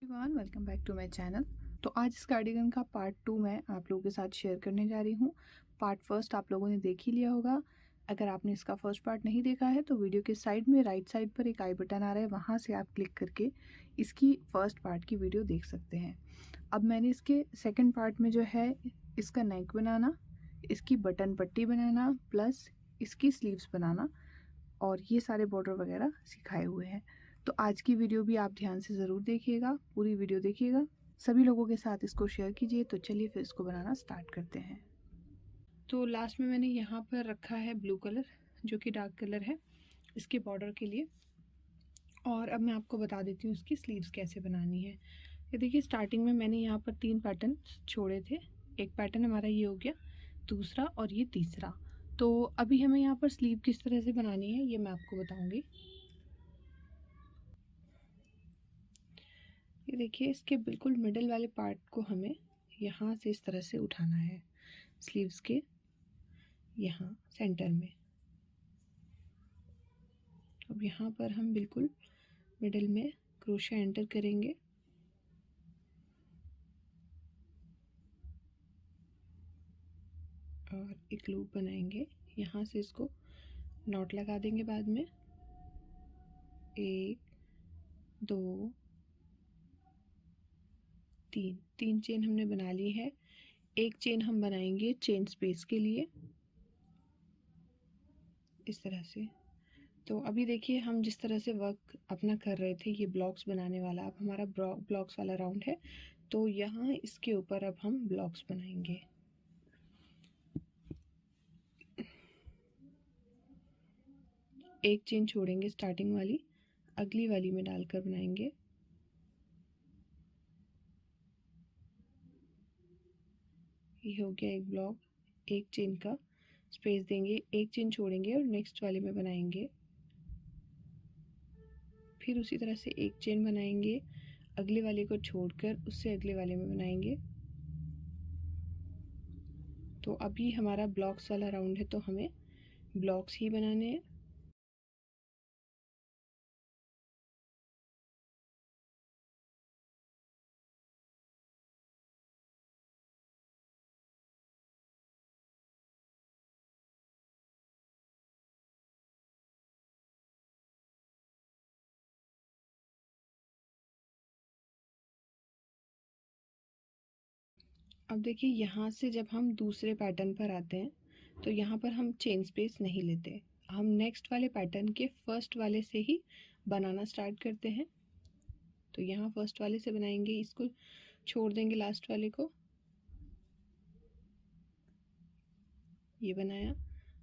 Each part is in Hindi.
Everyone, welcome back to my channel. तो आज इस कार्डिगन का पार्ट 2 मैं आप लोगों के साथ शेयर करने जा रही हूँ। पार्ट फर्स्ट आप लोगों ने देख ही लिया होगा। अगर आपने इसका फर्स्ट पार्ट नहीं देखा है तो वीडियो के साइड में राइट साइड पर एक आई बटन आ रहा है, वहाँ से आप क्लिक करके इसकी फर्स्ट पार्ट की वीडियो देख सकते हैं। अब मैंने इसके सेकेंड पार्ट में जो है इसका नेक बनाना, इसकी बटन पट्टी बनाना, प्लस इसकी स्लीव्स बनाना और ये सारे बॉर्डर वगैरह सिखाए हुए हैं। तो आज की वीडियो भी आप ध्यान से ज़रूर देखिएगा, पूरी वीडियो देखिएगा, सभी लोगों के साथ इसको शेयर कीजिए। तो चलिए फिर इसको बनाना स्टार्ट करते हैं। तो लास्ट में मैंने यहाँ पर रखा है ब्लू कलर, जो कि डार्क कलर है इसके बॉर्डर के लिए। और अब मैं आपको बता देती हूँ इसकी स्लीव्स कैसे बनानी है। ये देखिए, स्टार्टिंग में मैंने यहाँ पर 3 पैटर्न छोड़े थे। एक पैटर्न हमारा ये हो गया, दूसरा और ये तीसरा। तो अभी हमें यहाँ पर स्लीव किस तरह से बनानी है ये मैं आपको बताऊँगी। ये देखिए, इसके बिल्कुल मिडल वाले पार्ट को हमें यहाँ से इस तरह से उठाना है, स्लीव्स के यहाँ सेंटर में। अब यहाँ पर हम बिल्कुल मिडल में क्रोशिया एंटर करेंगे और एक लूप बनाएंगे। यहाँ से इसको नॉट लगा देंगे बाद में। 1 2 3 चेन हमने बना ली है। एक चेन हम बनाएंगे चेन स्पेस के लिए, इस तरह से। तो अभी देखिए, हम जिस तरह से वर्क अपना कर रहे थे, ये ब्लॉक्स बनाने वाला अब हमारा ब्लॉक्स वाला राउंड है। तो यहाँ इसके ऊपर अब हम ब्लॉक्स बनाएंगे। एक चेन छोड़ेंगे स्टार्टिंग वाली, अगली वाली में डालकर बनाएंगे। ये हो गया एक ब्लॉक, एक चेन का स्पेस देंगे, एक चेन छोड़ेंगे और नेक्स्ट वाले में बनाएंगे। फिर उसी तरह से एक चेन बनाएंगे, अगले वाले को छोड़कर उससे अगले वाले में बनाएंगे। तो अभी हमारा ब्लॉक्स वाला राउंड है, तो हमें ब्लॉक्स ही बनाने हैं। अब देखिए, यहाँ से जब हम दूसरे पैटर्न पर आते हैं तो यहाँ पर हम चेन स्पेस नहीं लेते, हम नेक्स्ट वाले पैटर्न के फर्स्ट वाले से ही बनाना स्टार्ट करते हैं। तो यहाँ फर्स्ट वाले से बनाएंगे, इसको छोड़ देंगे लास्ट वाले को, ये बनाया।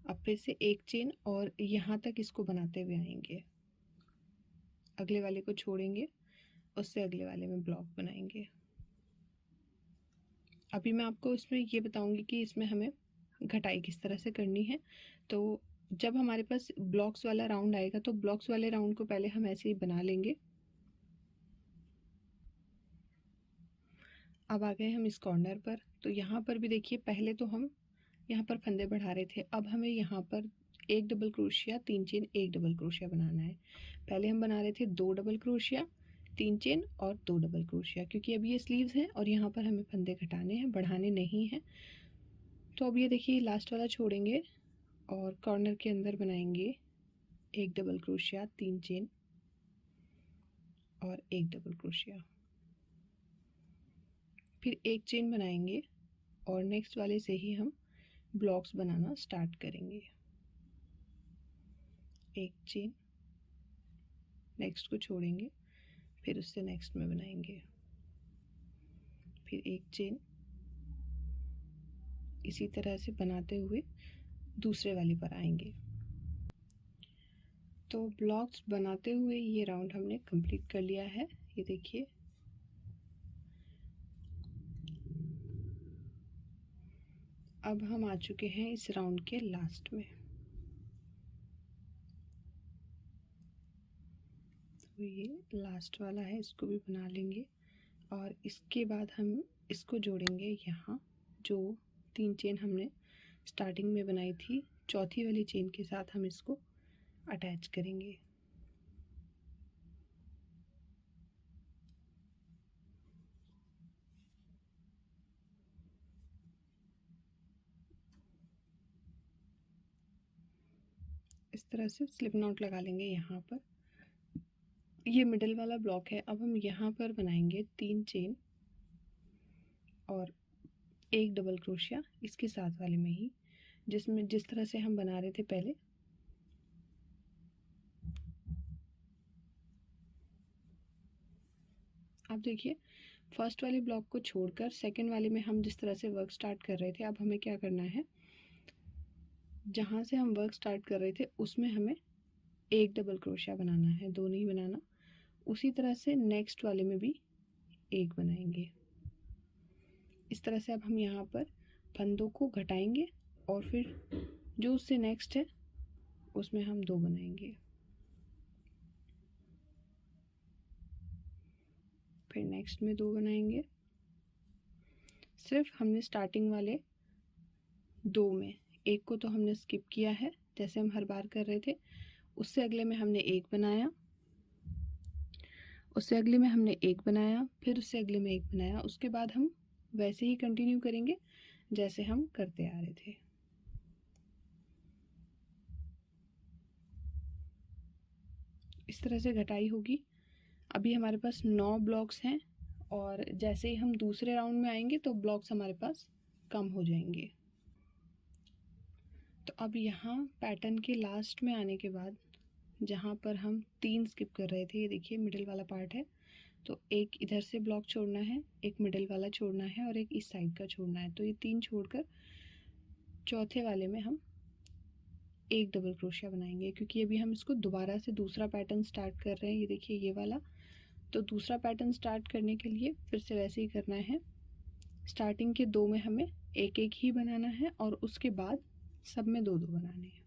अब फिर से एक चेन और यहाँ तक इसको बनाते हुए आएंगे, अगले वाले को छोड़ेंगे, उससे अगले वाले में ब्लॉक बनाएंगे। अभी मैं आपको इसमें ये बताऊंगी कि इसमें हमें घटाई किस तरह से करनी है। तो जब हमारे पास ब्लॉक्स वाला राउंड आएगा तो ब्लॉक्स वाले राउंड को पहले हम ऐसे ही बना लेंगे। अब आ गए हम इस कॉर्नर पर। तो यहाँ पर भी देखिए, पहले तो हम यहाँ पर फंदे बढ़ा रहे थे, अब हमें यहाँ पर एक डबल क्रोशिया, 3 चेन, एक डबल क्रोशिया बनाना है। पहले हम बना रहे थे 2 डबल क्रोशिया, 3 चेन और 2 डबल क्रोशिया, क्योंकि अभी ये स्लीव्स हैं और यहाँ पर हमें फंदे घटाने हैं, बढ़ाने नहीं हैं। तो अब ये देखिए, लास्ट वाला छोड़ेंगे और कॉर्नर के अंदर बनाएंगे एक डबल क्रोशिया, 3 चेन और एक डबल क्रोशिया। फिर एक चेन बनाएंगे और नेक्स्ट वाले से ही हम ब्लॉक्स बनाना स्टार्ट करेंगे। एक चेन, नेक्स्ट को छोड़ेंगे, फिर उससे नेक्स्ट में बनाएंगे, फिर एक चेन, इसी तरह से बनाते हुए दूसरे वाले पर आएंगे। तो ब्लॉक्स बनाते हुए ये राउंड हमने कंप्लीट कर लिया है। ये देखिए, अब हम आ चुके हैं इस राउंड के लास्ट में। तो ये लास्ट वाला है, इसको भी बना लेंगे और इसके बाद हम इसको जोड़ेंगे यहाँ, जो 3 चेन हमने स्टार्टिंग में बनाई थी, चौथी वाली चेन के साथ हम इसको अटैच करेंगे। इस तरह से स्लिप नॉट लगा लेंगे यहाँ पर। ये मिडल वाला ब्लॉक है। अब हम यहाँ पर बनाएंगे 3 चेन और 1 डबल क्रोशिया इसके साथ वाले में ही, जिस तरह से हम बना रहे थे पहले। अब देखिए, फर्स्ट वाले ब्लॉक को छोड़कर सेकंड वाले में हम जिस तरह से वर्क स्टार्ट कर रहे थे, अब हमें क्या करना है, जहाँ से हम वर्क स्टार्ट कर रहे थे उसमें हमें 1 डबल क्रोशिया बनाना है, 2 नहीं बनाना। उसी तरह से नेक्स्ट वाले में भी 1 बनाएंगे। इस तरह से अब हम यहाँ पर फंदों को घटाएंगे और फिर जो उससे नेक्स्ट है उसमें हम 2 बनाएंगे, फिर नेक्स्ट में 2 बनाएंगे। सिर्फ हमने स्टार्टिंग वाले 2 में 1 को तो हमने स्किप किया है, जैसे हम हर बार कर रहे थे। उससे अगले में हमने 1 बनाया, उससे अगले में हमने 1 बनाया, फिर उससे अगले में 1 बनाया। उसके बाद हम वैसे ही कंटिन्यू करेंगे जैसे हम करते आ रहे थे। इस तरह से घटाई होगी। अभी हमारे पास 9 ब्लॉक्स हैं और जैसे ही हम दूसरे राउंड में आएंगे तो ब्लॉक्स हमारे पास कम हो जाएंगे। तो अब यहाँ पैटर्न के लास्ट में आने के बाद जहाँ पर हम 3 स्किप कर रहे थे, ये देखिए मिडिल वाला पार्ट है, तो एक इधर से ब्लॉक छोड़ना है, एक मिडिल वाला छोड़ना है और एक इस साइड का छोड़ना है। तो ये 3 छोड़कर चौथे वाले में हम 1 डबल क्रोशिया बनाएंगे, क्योंकि अभी हम इसको दोबारा से दूसरा पैटर्न स्टार्ट कर रहे हैं। ये देखिए ये वाला, तो दूसरा पैटर्न स्टार्ट करने के लिए फिर से वैसे ही करना है। स्टार्टिंग के 2 में हमें 1-1 ही बनाना है और उसके बाद सब में 2-2 बनाने हैं।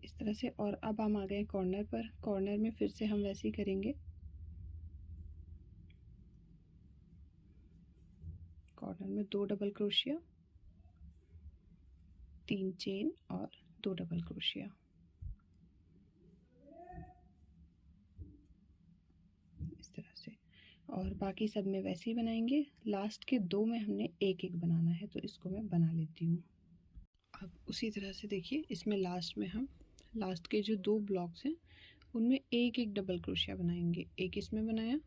इस तरह से। और अब हम आ गए कॉर्नर पर। कॉर्नर में फिर से हम वैसे ही करेंगे। कॉर्नर में 2 डबल क्रोशिया, 3 चेन और 2 डबल क्रोशिया। इस तरह से। और बाकी सब में वैसे ही बनाएंगे। लास्ट के 2 में हमने 1-1 बनाना है, तो इसको मैं बना लेती हूँ। अब उसी तरह से देखिए, इसमें लास्ट में हम लास्ट के जो 2 ब्लॉक्स हैं उनमें 1-1 डबल क्रोशिया बनाएंगे। एक इसमें बनाया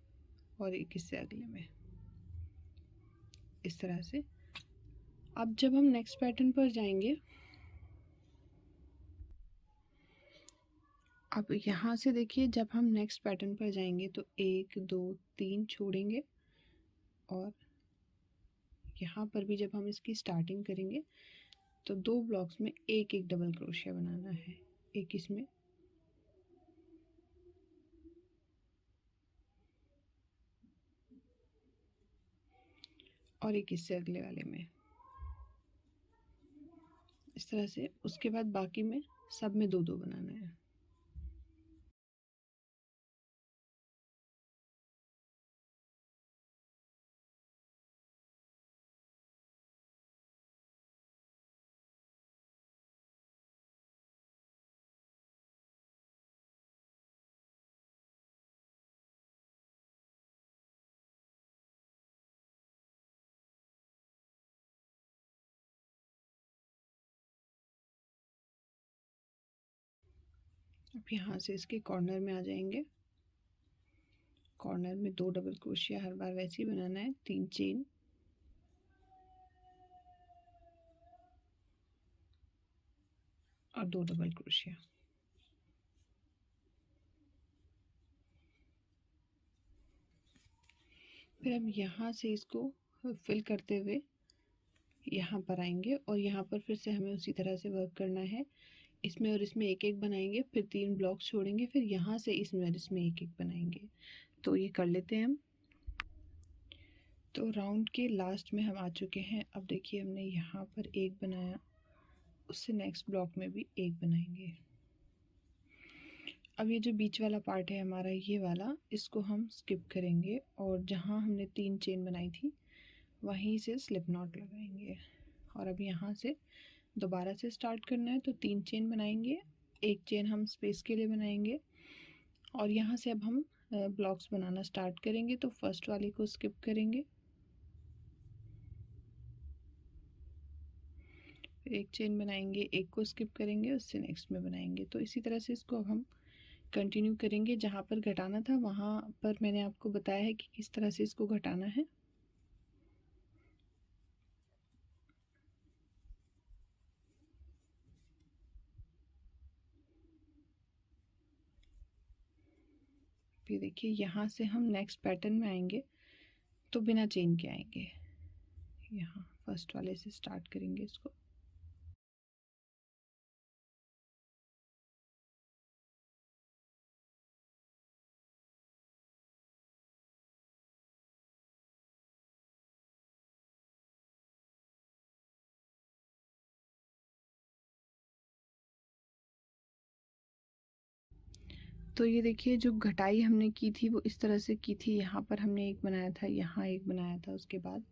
और एक इससे अगले में, इस तरह से। अब जब हम नेक्स्ट पैटर्न पर जाएंगे, अब यहाँ से देखिए, जब हम नेक्स्ट पैटर्न पर जाएंगे तो 1 2 3 छोड़ेंगे और यहाँ पर भी जब हम इसकी स्टार्टिंग करेंगे तो 2 ब्लॉक्स में 1-1 डबल क्रोशिया बनाना है। एक इसमें और एक इससे अगले वाले में, इस तरह से। उसके बाद बाकी में सब में 2-2 बनाना है। अब यहाँ से इसके कॉर्नर में आ जाएंगे। कॉर्नर में 2 डबल क्रोशिया हर बार वैसे ही बनाना है, 3 चेन और 2 डबल क्रोशिया। फिर हम यहाँ से इसको फिल करते हुए यहाँ पर आएंगे और यहाँ पर फिर से हमें उसी तरह से वर्क करना है। इसमें और इसमें 1-1 बनाएंगे, फिर 3 ब्लॉक्स छोड़ेंगे, फिर यहाँ से इसमें और इसमें 1-1 बनाएंगे। तो ये कर लेते हैं हम। तो राउंड के लास्ट में हम आ चुके हैं। अब देखिए, हमने यहाँ पर 1 बनाया, उससे नेक्स्ट ब्लॉक में भी 1 बनाएंगे। अब ये जो बीच वाला पार्ट है हमारा, ये वाला, इसको हम स्किप करेंगे और जहाँ हमने 3 चेन बनाई थी वहीं से स्लिप नॉट लगाएंगे। और अब यहाँ से दोबारा से स्टार्ट करना है, तो 3 चेन बनाएंगे, 1 चेन हम स्पेस के लिए बनाएंगे। और यहाँ से अब हम ब्लॉक्स बनाना स्टार्ट करेंगे। तो फर्स्ट वाले को स्किप करेंगे, फिर 1 चेन बनाएंगे, एक को स्किप करेंगे, उससे नेक्स्ट में बनाएंगे। तो इसी तरह से इसको अब हम कंटिन्यू करेंगे। जहाँ पर घटाना था वहाँ पर मैंने आपको बताया है कि किस तरह से इसको घटाना है। फिर देखिए यहाँ से हम नेक्स्ट पैटर्न में आएंगे, तो बिना चेन के आएंगे। यहाँ फर्स्ट वाले से स्टार्ट करेंगे इसको। तो ये देखिए जो घटाई हमने की थी वो इस तरह से की थी। यहाँ पर हमने एक बनाया था, यहाँ एक बनाया था, उसके बाद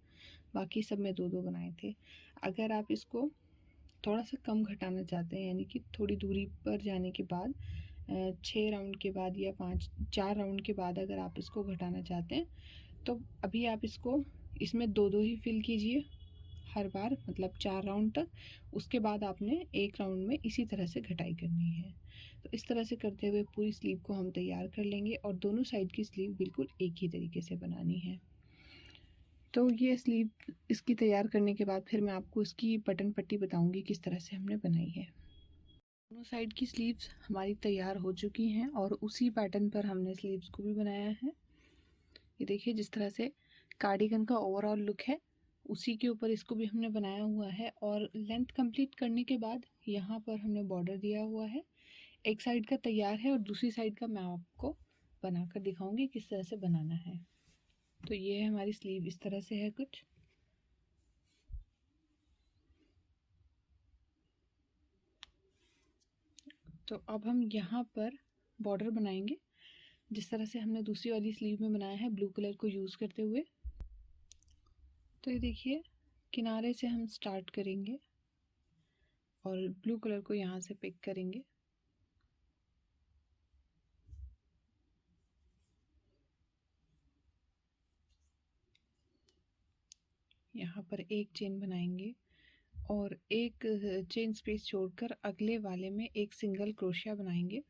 बाकी सब में 2-2 बनाए थे। अगर आप इसको थोड़ा सा कम घटाना चाहते हैं, यानी कि थोड़ी दूरी पर जाने के बाद 6 राउंड के बाद या 4 राउंड के बाद अगर आप इसको घटाना चाहते हैं, तो अभी आप इसको इसमें 2-2 ही फिल कीजिए हर बार, मतलब 4 राउंड तक। उसके बाद आपने एक राउंड में इसी तरह से घटाई करनी है। तो इस तरह से करते हुए पूरी स्लीव को हम तैयार कर लेंगे और दोनों साइड की स्लीव बिल्कुल एक ही तरीके से बनानी है। तो ये स्लीव इसकी तैयार करने के बाद फिर मैं आपको इसकी बटन पट्टी बताऊंगी किस तरह से हमने बनाई है। दोनों साइड की स्लीव्स हमारी तैयार हो चुकी हैं और उसी पैटर्न पर हमने स्लीव्स को भी बनाया है। ये देखिए जिस तरह से कार्डिगन का ओवरऑल लुक है उसी के ऊपर इसको भी हमने बनाया हुआ है। और लेंथ कंप्लीट करने के बाद यहाँ पर हमने बॉर्डर दिया हुआ है। एक साइड का तैयार है और दूसरी साइड का मैं आपको बनाकर दिखाऊंगी किस तरह से बनाना है। तो ये है हमारी स्लीव, इस तरह से है कुछ। तो अब हम यहाँ पर बॉर्डर बनाएंगे जिस तरह से हमने दूसरी वाली स्लीव में बनाया है, ब्लू कलर को यूज़ करते हुए। तो ये देखिए किनारे से हम स्टार्ट करेंगे और ब्लू कलर को यहाँ से पिक करेंगे। यहाँ पर एक चेन बनाएंगे और एक चेन स्पेस छोड़कर अगले वाले में एक सिंगल क्रोशिया बनाएंगे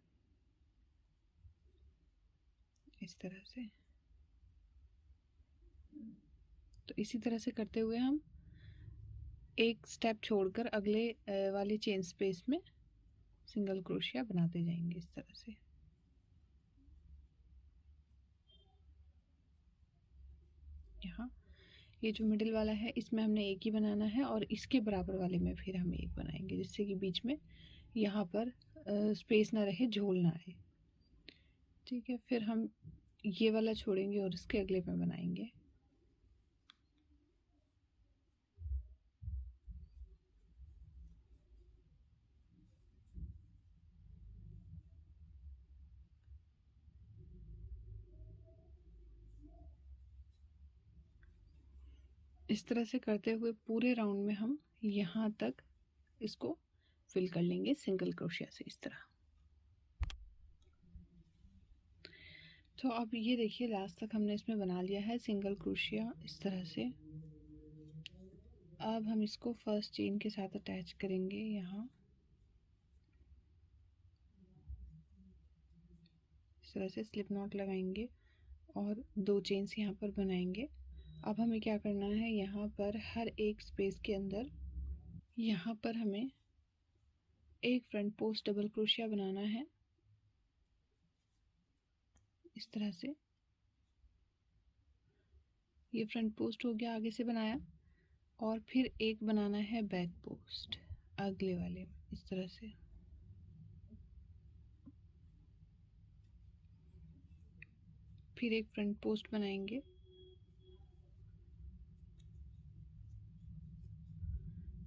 इस तरह से। तो इसी तरह से करते हुए हम एक स्टेप छोड़कर अगले वाले चेन स्पेस में सिंगल क्रोशिया बनाते जाएंगे इस तरह से। यहाँ ये जो मिडिल वाला है इसमें हमने एक ही बनाना है और इसके बराबर वाले में फिर हम एक बनाएंगे जिससे कि बीच में यहाँ पर स्पेस ना रहे, झोल ना आए। ठीक है, फिर हम ये वाला छोड़ेंगे और इसके अगले में बनाएंगे। इस तरह से करते हुए पूरे राउंड में हम यहाँ तक इसको फिल कर लेंगे सिंगल क्रोशिया से इस तरह। तो अब ये देखिए लास्ट तक हमने इसमें बना लिया है सिंगल क्रोशिया इस तरह से। अब हम इसको फर्स्ट चेन के साथ अटैच करेंगे, यहाँ इस तरह से स्लिप नॉट लगाएंगे और 2 चेन्स यहाँ पर बनाएंगे। अब हमें क्या करना है, यहाँ पर हर एक स्पेस के अंदर यहाँ पर हमें एक फ्रंट पोस्ट डबल क्रोशिया बनाना है इस तरह से। ये फ्रंट पोस्ट हो गया, आगे से बनाया, और फिर एक बनाना है बैक पोस्ट अगले वाले इस तरह से। फिर एक फ्रंट पोस्ट बनाएंगे,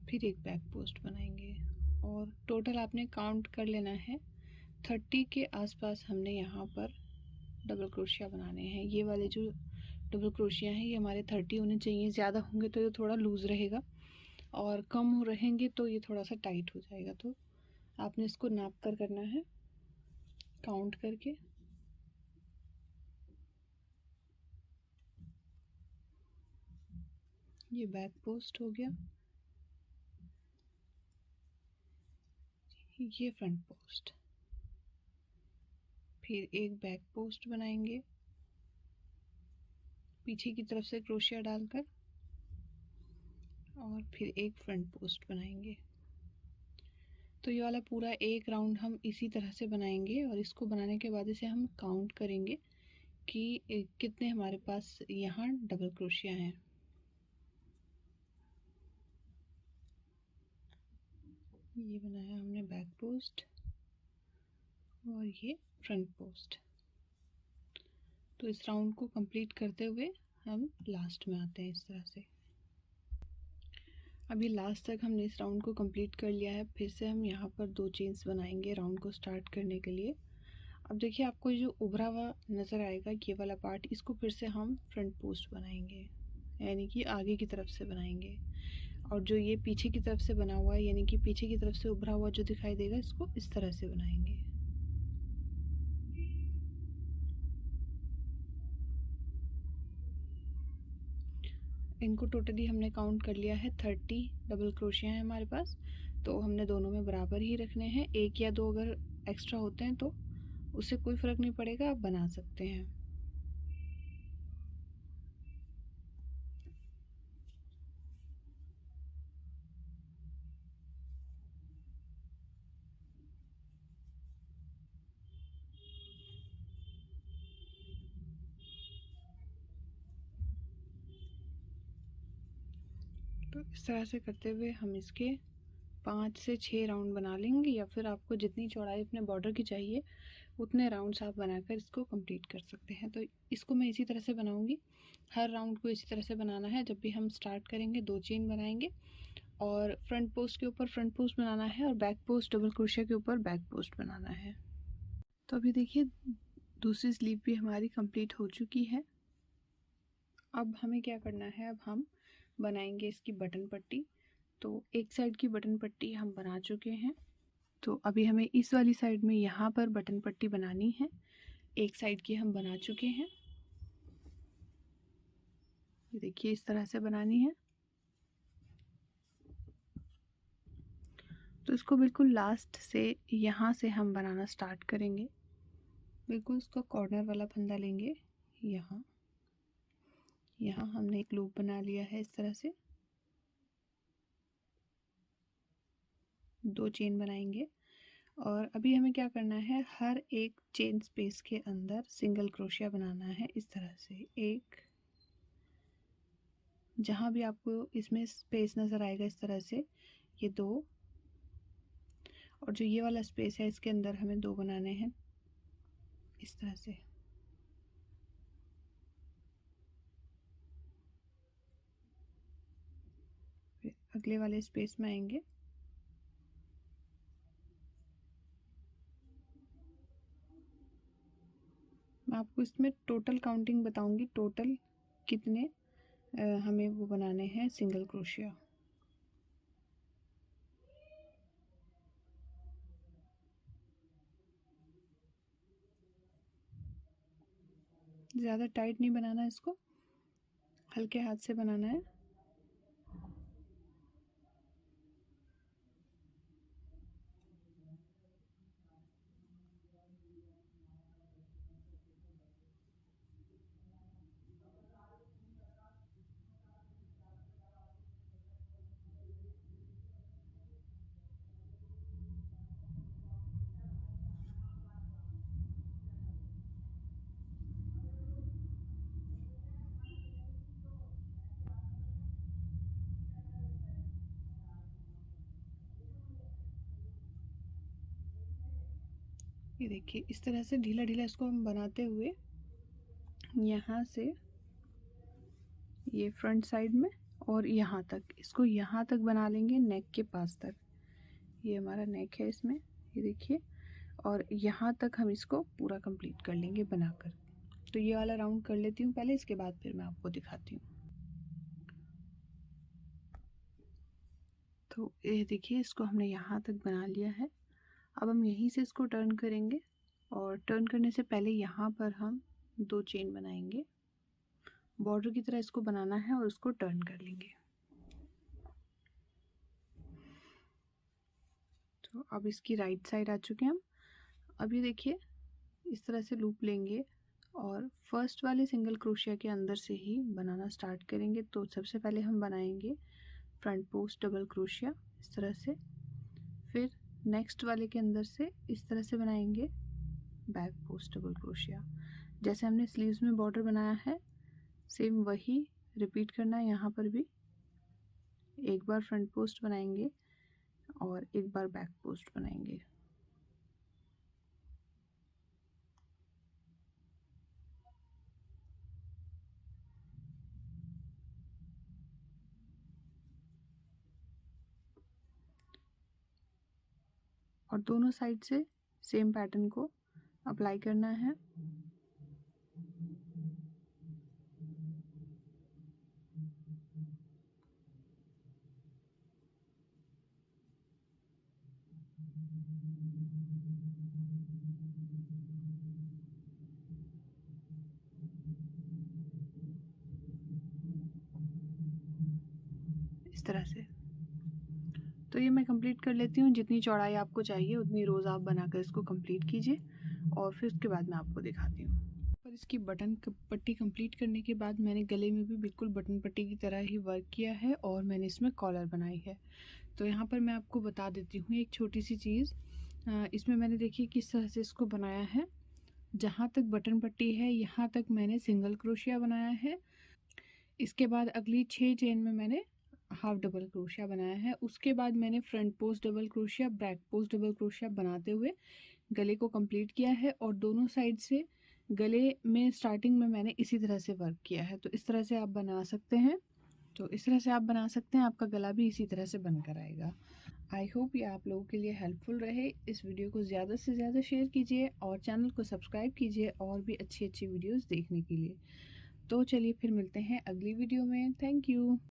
फिर एक बैक पोस्ट बनाएंगे और टोटल आपने काउंट कर लेना है 30 के आसपास हमने यहाँ पर डबल क्रोशिया बनाने हैं। ये वाले जो डबल क्रोशिया हैं ये हमारे 30 होने चाहिए। ज़्यादा होंगे तो ये थोड़ा लूज़ रहेगा और कम रहेंगे तो ये थोड़ा सा टाइट हो जाएगा। तो आपने इसको नाप कर करना है, काउंट करके। ये बैक पोस्ट हो गया, ये फ्रंट पोस्ट। फिर एक बैक पोस्ट बनाएंगे पीछे की तरफ से क्रोशिया डालकर, और फिर एक फ्रंट पोस्ट बनाएंगे। तो ये वाला पूरा एक राउंड हम इसी तरह से बनाएंगे, और इसको बनाने के बाद इसे हम काउंट करेंगे कि कितने हमारे पास यहाँ डबल क्रोशिया हैं। ये बनाया हमने बैक पोस्ट और ये फ्रंट पोस्ट। तो इस राउंड को कंप्लीट करते हुए हम लास्ट में आते हैं इस तरह से। अभी लास्ट तक हमने इस राउंड को कंप्लीट कर लिया है। फिर से हम यहाँ पर 2 चेन्स बनाएंगे राउंड को स्टार्ट करने के लिए। अब देखिए आपको जो उभरा हुआ नज़र आएगा ये वाला पार्ट, इसको फिर से हम फ्रंट पोस्ट बनाएंगे, यानी कि आगे की तरफ से बनाएंगे। और जो ये पीछे की तरफ से बना हुआ है, यानी कि पीछे की तरफ से उभरा हुआ जो दिखाई देगा, इसको इस तरह से बनाएंगे। इनको टोटली हमने काउंट कर लिया है, 30 डबल क्रोशिया है हमारे पास। तो हमने दोनों में बराबर ही रखने हैं। 1 या 2 अगर एक्स्ट्रा होते हैं तो उससे कोई फ़र्क नहीं पड़ेगा, आप बना सकते हैं। तो इस तरह से करते हुए हम इसके 5 से 6 राउंड बना लेंगे, या फिर आपको जितनी चौड़ाई अपने बॉर्डर की चाहिए उतने राउंड्स आप बनाकर इसको कंप्लीट कर सकते हैं। तो इसको मैं इसी तरह से बनाऊंगी, हर राउंड को इसी तरह से बनाना है। जब भी हम स्टार्ट करेंगे 2 चेन बनाएंगे, और फ्रंट पोस्ट के ऊपर फ्रंट पोस्ट बनाना है, और बैक पोस्ट डबल क्रोशिया के ऊपर बैक पोस्ट बनाना है। तो अभी देखिए दूसरी स्लीव भी हमारी कंप्लीट हो चुकी है। अब हमें क्या करना है, अब हम बनाएंगे इसकी बटन पट्टी। तो एक साइड की बटन पट्टी हम बना चुके हैं, तो अभी हमें इस वाली साइड में यहाँ पर बटन पट्टी बनानी है। एक साइड की हम बना चुके हैं, ये देखिए इस तरह से बनानी है। तो इसको बिल्कुल लास्ट से यहाँ से हम बनाना स्टार्ट करेंगे। बिल्कुल इसका कॉर्नर वाला फंदा लेंगे, यहाँ यहाँ हमने एक लूप बना लिया है इस तरह से। 2 चेन बनाएंगे, और अभी हमें क्या करना है, हर एक चेन स्पेस के अंदर सिंगल क्रोशिया बनाना है इस तरह से। एक, जहाँ भी आपको इसमें स्पेस नज़र आएगा इस तरह से, ये 2, और जो ये वाला स्पेस है इसके अंदर हमें 2 बनाने हैं इस तरह से। फिर अगले वाले स्पेस में आएंगे, मैं आपको इसमें टोटल काउंटिंग बताऊंगी, टोटल कितने हमें वो बनाने हैं सिंगल क्रोशिया। ज़्यादा टाइट नहीं बनाना, इसको हल्के हाथ से बनाना है। ये देखिए इस तरह से ढीला ढीला इसको हम बनाते हुए यहाँ से ये फ्रंट साइड में और यहाँ तक, इसको यहाँ तक बना लेंगे, नेक के पास तक। ये हमारा नेक है इसमें, ये देखिए, और यहाँ तक हम इसको पूरा कंप्लीट कर लेंगे बनाकर। तो ये वाला राउंड कर लेती हूँ पहले, इसके बाद फिर मैं आपको दिखाती हूँ। तो ये देखिए, इसको हमने यहाँ तक बना लिया है। अब हम यहीं से इसको टर्न करेंगे और टर्न करने से पहले यहाँ पर हम 2 चेन बनाएंगे। बॉर्डर की तरह इसको बनाना है और उसको टर्न कर लेंगे। तो अब इसकी राइट साइड आ चुके हैं हम। अब ये देखिए, इस तरह से लूप लेंगे और फर्स्ट वाले सिंगल क्रोशिया के अंदर से ही बनाना स्टार्ट करेंगे। तो सबसे पहले हम बनाएंगे फ्रंट पोस्ट डबल क्रोशिया इस तरह से, फिर नेक्स्ट वाले के अंदर से इस तरह से बनाएंगे बैक पोस्ट डबल क्रोशिया। जैसे हमने स्लीव्स में बॉर्डर बनाया है, सेम वही रिपीट करना है यहाँ पर भी। एक बार फ्रंट पोस्ट बनाएंगे और एक बार बैक पोस्ट बनाएंगे। और दोनों साइड से सेम पैटर्न को अप्लाई करना है। इस तरह से। तो ये मैं कंप्लीट कर लेती हूँ। जितनी चौड़ाई आपको चाहिए उतनी रोज़ आप बनाकर इसको कंप्लीट कीजिए और फिर उसके बाद मैं आपको दिखाती हूँ। पर इसकी बटन पट्टी कंप्लीट करने के बाद मैंने गले में भी बिल्कुल बटन पट्टी की तरह ही वर्क किया है और मैंने इसमें कॉलर बनाई है। तो यहाँ पर मैं आपको बता देती हूँ एक छोटी सी चीज़। इसमें मैंने देखिए किस तरह से इसको बनाया है। जहाँ तक बटन पट्टी है यहाँ तक मैंने सिंगल क्रोशिया बनाया है। इसके बाद अगली 6 चेन में मैंने हाफ डबल क्रोशिया बनाया है। उसके बाद मैंने front post double crochet, back post double crochet बनाते हुए गले को कंप्लीट किया है और दोनों साइड से गले में स्टार्टिंग में मैंने इसी तरह से वर्क किया है। तो इस तरह से आप बना सकते हैं। आपका गला भी इसी तरह से बनकर आएगा। आई होप ये आप लोगों के लिए हेल्पफुल रहे। इस वीडियो को ज़्यादा से ज़्यादा शेयर कीजिए और चैनल को सब्सक्राइब कीजिए और भी अच्छी अच्छी वीडियोज़ देखने के लिए। तो चलिए फिर मिलते हैं अगली वीडियो में। Thank you.